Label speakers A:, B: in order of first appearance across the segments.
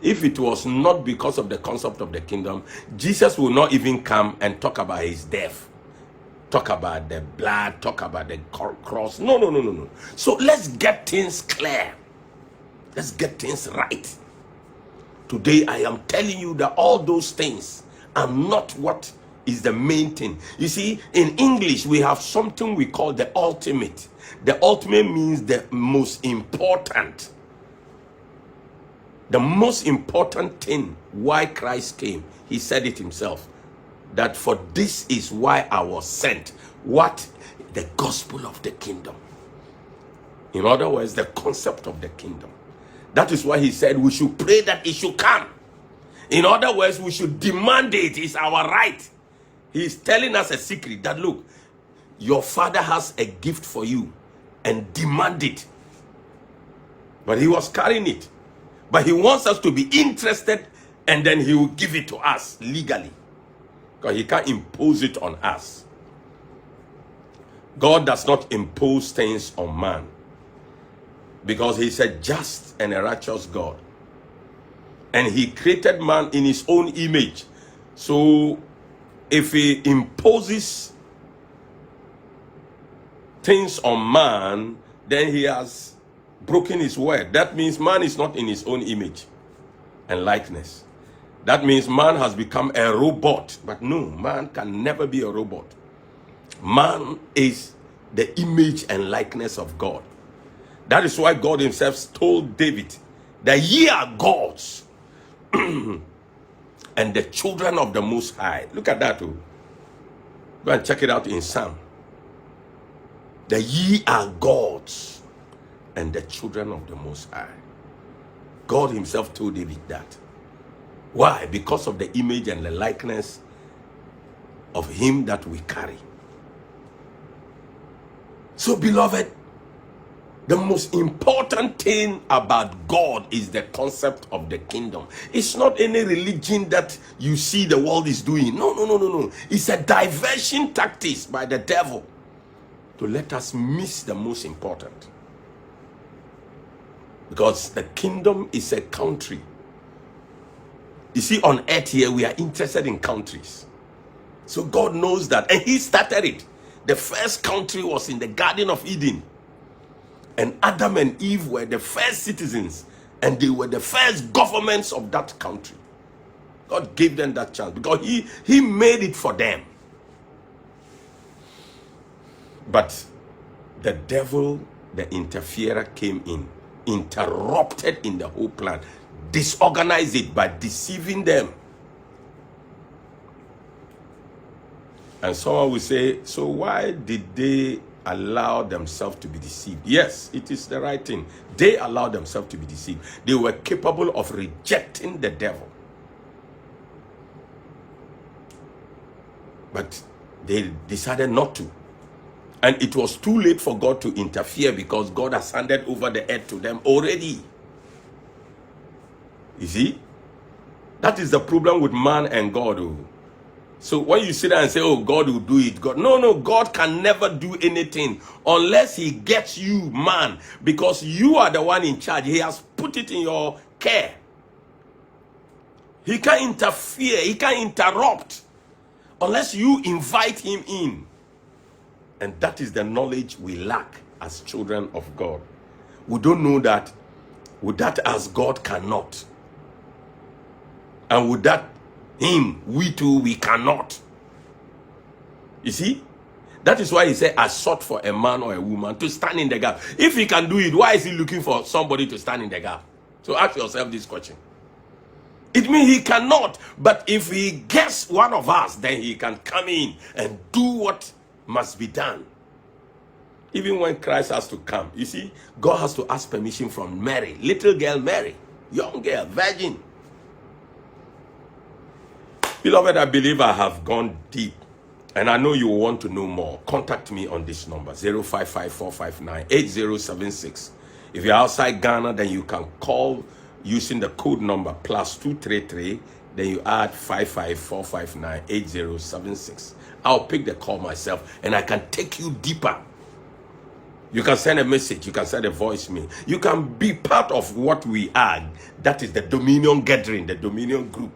A: If it was not because of the concept of the kingdom, Jesus will not even come and talk about his death, talk about the blood, talk about the cross. No, no, no, no, no. So let's get things clear. Let's get things right. Today, I am telling you that all those things are not what is the main thing. You see, in English, we have something we call the ultimate. The ultimate means the most important. The most important thing why Christ came, he said it himself, that for this is why I was sent. What? The gospel of the kingdom. In other words, the concept of the kingdom. That is why he said we should pray that it should come. In other words, we should demand it. It's our right. He's telling us a secret that, look, your father has a gift for you and demand it. But he was carrying it. But he wants us to be interested, and then he will give it to us legally. Because he can't impose it on us. God does not impose things on man. Because he's a just and a righteous God. And he created man in his own image. So if he imposes things on man, then he has broken his word. That means man is not in his own image and likeness. That means man has become a robot. But no, man can never be a robot. Man is the image and likeness of God. That is why God himself told David that ye are gods and the children of the Most High. Look at that too. Go and check it out in Psalm. That ye are gods and the children of the Most High. God himself told David that. Why? Because of the image and the likeness of him that we carry. So, beloved, the most important thing about God is the concept of the kingdom. It's not any religion that you see the world is doing. No, no, no, no, no. It's a diversion tactics by the devil to let us miss the most important. Because the kingdom is a country. You see, on earth here, we are interested in countries. So God knows that. And he started it. The first country was in the Garden of Eden. And Adam and Eve were the first citizens. And they were the first governments of that country. God gave them that chance because he made it for them. But the devil, the interferer, came in, interrupted in the whole plan, disorganized it by deceiving them. And someone will say, so why did they allow themselves to be deceived? Yes, it is the right thing. They allowed themselves to be deceived. They were capable of rejecting the devil. But they decided not to. And it was too late for God to interfere because God has handed over the earth to them already. You see? That is the problem with man and God. Oh. So when you sit there and say, oh, God will do it. No, God can never do anything unless he gets you, man. Because you are the one in charge. He has put it in your care. He can't interfere. He can't interrupt unless you invite him in. And that is the knowledge we lack as children of God. We don't know that. With that as God cannot. And with that him, we too, we cannot. You see? That is why he said, I sought for a man or a woman to stand in the gap. If he can do it, why is he looking for somebody to stand in the gap? So ask yourself this question. It means he cannot. But if he gets one of us, then he can come in and do what must be done. Even when Christ has to come, you see, God has to ask permission from Mary, little girl Mary, young girl, virgin. Beloved, I believe I have gone deep, and I know you want to know more. Contact me on this number, 055-459-8076. If you're outside Ghana, then you can call using the code number +233, then you add 55459-8076. I'll pick the call myself, and I can take you deeper You can send a message, you can send a voice mail, you can be part of what we are. That is the Dominion gathering, the Dominion group.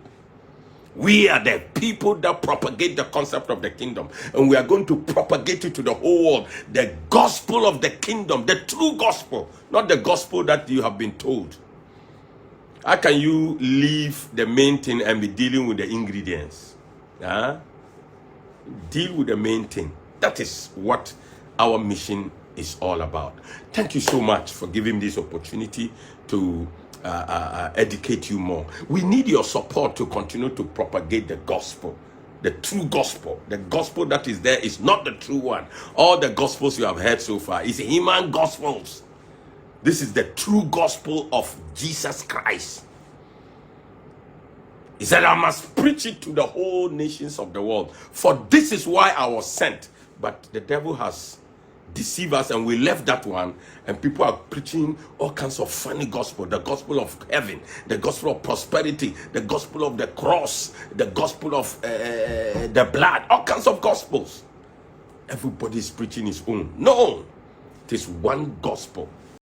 A: We are the people that propagate the concept of the kingdom, and we are going to propagate it to the whole world. The gospel of the kingdom, the true gospel, not the gospel that you have been told. How can you leave the main thing and be dealing with the ingredients? Deal with the main thing. That is what our mission is all about. Thank you so much for giving this opportunity to educate you more. We need your support to continue to propagate the gospel, the true gospel. The gospel that is there is not the true one. All the gospels you have heard so far is human gospels. This is the true gospel of Jesus Christ. He said, I must preach it to the whole nations of the world, for this is why I was sent. But the devil has deceived us, and we left that one, and people are preaching all kinds of funny gospel, the gospel of heaven, the gospel of prosperity, the gospel of the cross, the gospel of the blood, all kinds of gospels. Everybody is preaching his own. No, it is one gospel.